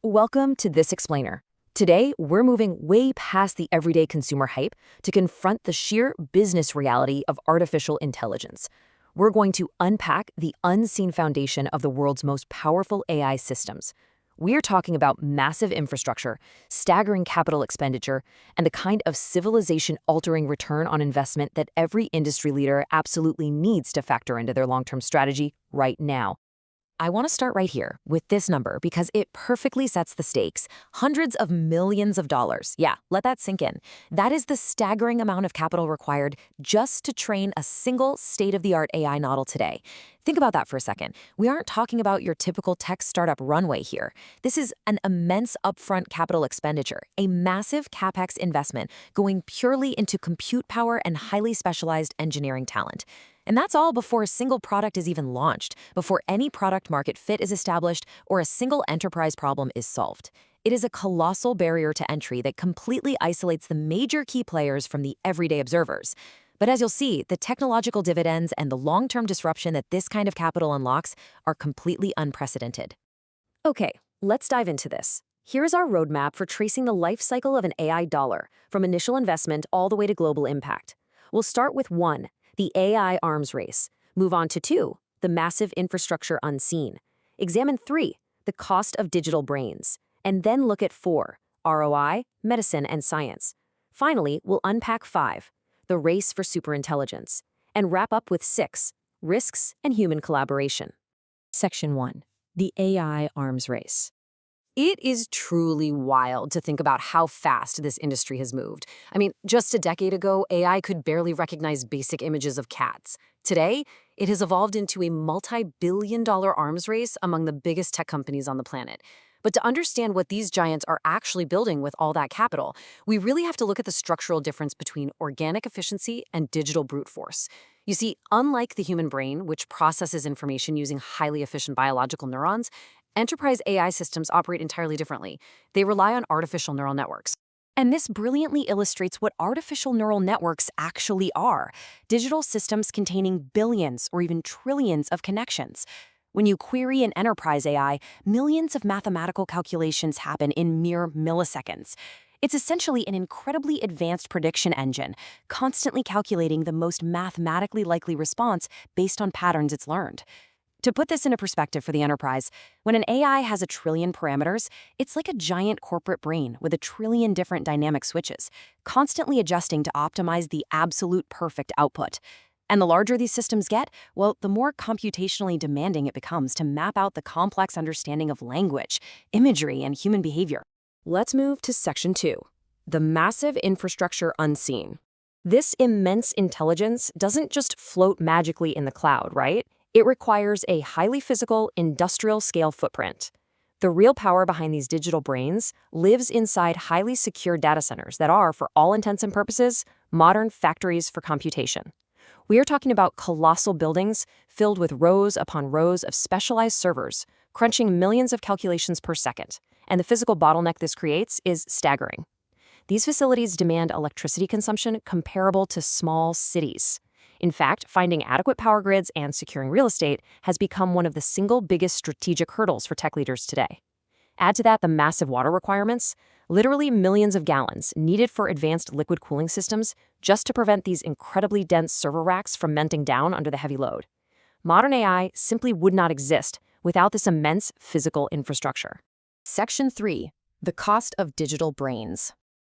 Welcome to This Explainer. Today, we're moving way past the everyday consumer hype to confront the sheer business reality of artificial intelligence. We're going to unpack the unseen foundation of the world's most powerful AI systems. We're talking about massive infrastructure, staggering capital expenditure, and the kind of civilization-altering return on investment that every industry leader absolutely needs to factor into their long-term strategy right now. I want to start right here with this number because it perfectly sets the stakes. Hundreds of millions of dollars. Yeah, let that sink in. That is the staggering amount of capital required just to train a single state-of-the-art AI model today. Think about that for a second. We aren't talking about your typical tech startup runway here. This is an immense upfront capital expenditure, a massive CapEx investment going purely into compute power and highly specialized engineering talent. And that's all before a single product is even launched, before any product market fit is established, or a single enterprise problem is solved. It is a colossal barrier to entry that completely isolates the major key players from the everyday observers. But as you'll see, the technological dividends and the long-term disruption that this kind of capital unlocks are completely unprecedented. Okay, let's dive into this. Here's our roadmap for tracing the life cycle of an AI dollar, from initial investment all the way to global impact. We'll start with 1. The AI arms race. Move on to 2, the massive infrastructure unseen. Examine 3, the cost of digital brains. And then look at 4, ROI, medicine, and science. Finally, we'll unpack 5, the race for superintelligence. And wrap up with 6, risks and human collaboration. Section 1, the AI arms race. It is truly wild to think about how fast this industry has moved. I mean, just a decade ago, AI could barely recognize basic images of cats. Today, it has evolved into a multi-billion-dollar arms race among the biggest tech companies on the planet. But to understand what these giants are actually building with all that capital, we really have to look at the structural difference between organic efficiency and digital brute force. You see, unlike the human brain, which processes information using highly efficient biological neurons, enterprise AI systems operate entirely differently. They rely on artificial neural networks. And this brilliantly illustrates what artificial neural networks actually are: digital systems containing billions or even trillions of connections. When you query an enterprise AI, millions of mathematical calculations happen in mere milliseconds. It's essentially an incredibly advanced prediction engine, constantly calculating the most mathematically likely response based on patterns it's learned. To put this into perspective for the enterprise, when an AI has 1 trillion parameters, it's like a giant corporate brain with 1 trillion different dynamic switches, constantly adjusting to optimize the absolute perfect output. And the larger these systems get, well, the more computationally demanding it becomes to map out the complex understanding of language, imagery, and human behavior. Let's move to Section 2, the massive infrastructure unseen. This immense intelligence doesn't just float magically in the cloud, right? It requires a highly physical, industrial-scale footprint. The real power behind these digital brains lives inside highly secure data centers that are, for all intents and purposes, modern factories for computation. We are talking about colossal buildings filled with rows upon rows of specialized servers, crunching millions of calculations per second, and the physical bottleneck this creates is staggering. These facilities demand electricity consumption comparable to small cities. In fact, finding adequate power grids and securing real estate has become one of the single biggest strategic hurdles for tech leaders today. Add to that the massive water requirements, literally millions of gallons needed for advanced liquid cooling systems just to prevent these incredibly dense server racks from melting down under the heavy load. Modern AI simply would not exist without this immense physical infrastructure. Section 3, the cost of digital brains.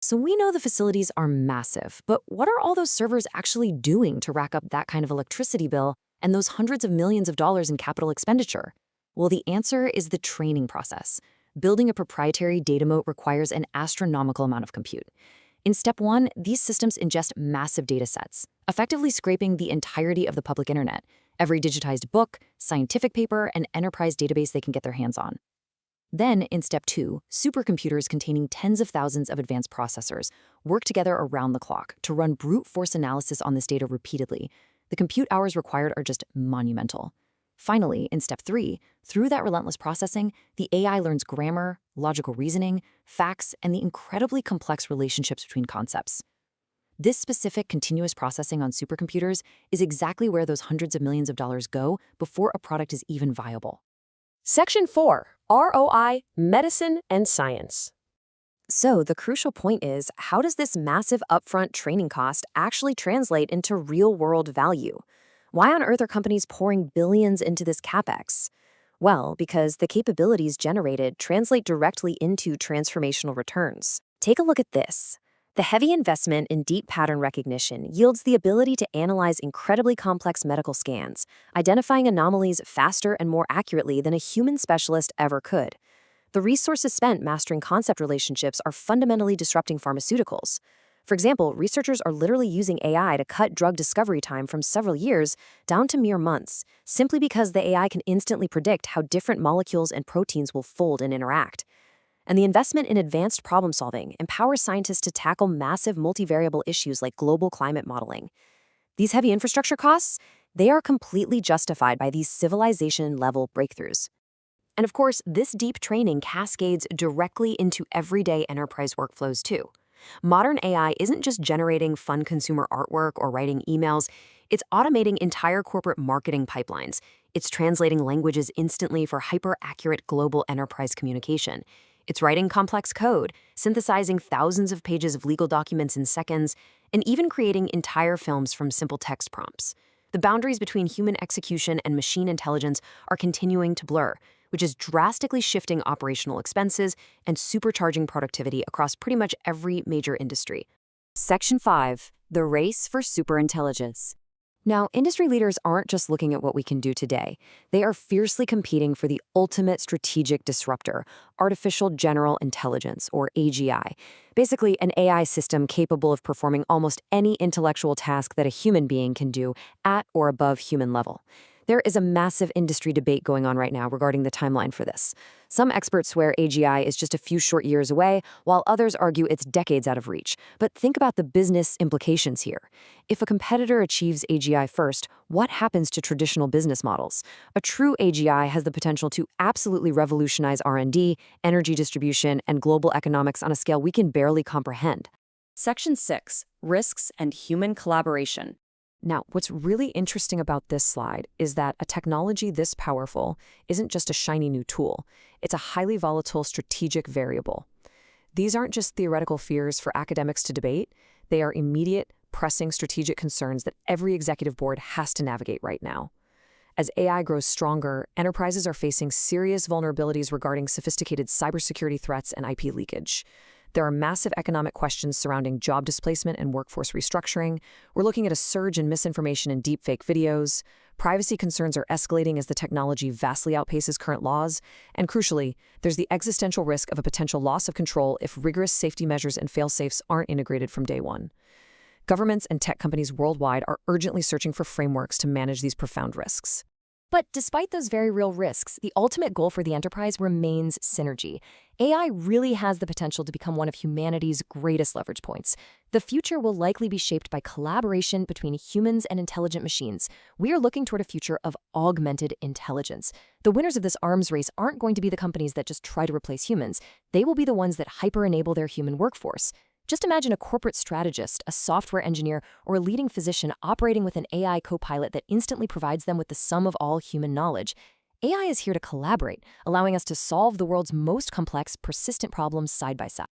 So we know the facilities are massive, but what are all those servers actually doing to rack up that kind of electricity bill and those hundreds of millions of dollars in capital expenditure? Well, the answer is the training process. Building a proprietary data moat requires an astronomical amount of compute. In step 1, these systems ingest massive data sets, effectively scraping the entirety of the public internet, every digitized book, scientific paper, and enterprise database they can get their hands on. Then, in step 2, supercomputers containing tens of thousands of advanced processors work together around the clock to run brute force analysis on this data repeatedly. The compute hours required are just monumental. Finally, in step 3, through that relentless processing, the AI learns grammar, logical reasoning, facts, and the incredibly complex relationships between concepts. This specific continuous processing on supercomputers is exactly where those hundreds of millions of dollars go before a product is even viable. Section 4, ROI, medicine, and science. So the crucial point is, how does this massive upfront training cost actually translate into real-world value? Why on earth are companies pouring billions into this capex? Well, because the capabilities generated translate directly into transformational returns. Take a look at this. The heavy investment in deep pattern recognition yields the ability to analyze incredibly complex medical scans, identifying anomalies faster and more accurately than a human specialist ever could. The resources spent mastering concept relationships are fundamentally disrupting pharmaceuticals. For example, researchers are literally using AI to cut drug discovery time from several years down to mere months, simply because the AI can instantly predict how different molecules and proteins will fold and interact. And the investment in advanced problem solving empowers scientists to tackle massive multivariable issues like global climate modeling. These heavy infrastructure costs, they are completely justified by these civilization-level breakthroughs. And of course, this deep training cascades directly into everyday enterprise workflows too. Modern AI isn't just generating fun consumer artwork or writing emails, it's automating entire corporate marketing pipelines. It's translating languages instantly for hyper-accurate global enterprise communication. It's writing complex code, synthesizing thousands of pages of legal documents in seconds, and even creating entire films from simple text prompts. The boundaries between human execution and machine intelligence are continuing to blur, which is drastically shifting operational expenses and supercharging productivity across pretty much every major industry. Section 5. The Race for Superintelligence. Now, industry leaders aren't just looking at what we can do today. They are fiercely competing for the ultimate strategic disruptor, artificial general intelligence, or AGI. Basically, an AI system capable of performing almost any intellectual task that a human being can do at or above human level. There is a massive industry debate going on right now regarding the timeline for this. Some experts swear AGI is just a few short years away, while others argue it's decades out of reach. But think about the business implications here. If a competitor achieves AGI first, what happens to traditional business models? A true AGI has the potential to absolutely revolutionize R&D, energy distribution, and global economics on a scale we can barely comprehend. Section 6. Risks and human collaboration. Now, what's really interesting about this slide is that a technology this powerful isn't just a shiny new tool. It's a highly volatile strategic variable. These aren't just theoretical fears for academics to debate. They are immediate, pressing strategic concerns that every executive board has to navigate right now. As AI grows stronger, enterprises are facing serious vulnerabilities regarding sophisticated cybersecurity threats and IP leakage. There are massive economic questions surrounding job displacement and workforce restructuring. We're looking at a surge in misinformation and deepfake videos. Privacy concerns are escalating as the technology vastly outpaces current laws. And crucially, there's the existential risk of a potential loss of control if rigorous safety measures and fail-safes aren't integrated from day one. Governments and tech companies worldwide are urgently searching for frameworks to manage these profound risks. But despite those very real risks, the ultimate goal for the enterprise remains synergy. AI really has the potential to become one of humanity's greatest leverage points. The future will likely be shaped by collaboration between humans and intelligent machines. We are looking toward a future of augmented intelligence. The winners of this arms race aren't going to be the companies that just try to replace humans. They will be the ones that hyper-enable their human workforce. Just imagine a corporate strategist, a software engineer, or a leading physician operating with an AI co-pilot that instantly provides them with the sum of all human knowledge. AI is here to collaborate, allowing us to solve the world's most complex, persistent problems side by side.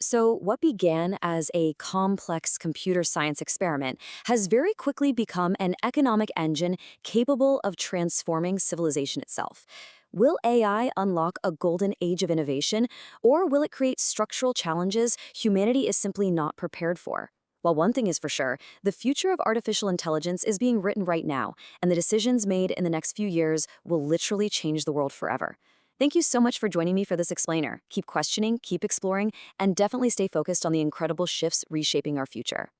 So what began as a complex computer science experiment has very quickly become an economic engine capable of transforming civilization itself. Will AI unlock a golden age of innovation, or will it create structural challenges humanity is simply not prepared for? Well, one thing is for sure, the future of artificial intelligence is being written right now, and the decisions made in the next few years will literally change the world forever. Thank you so much for joining me for this explainer. Keep questioning, keep exploring, and definitely stay focused on the incredible shifts reshaping our future.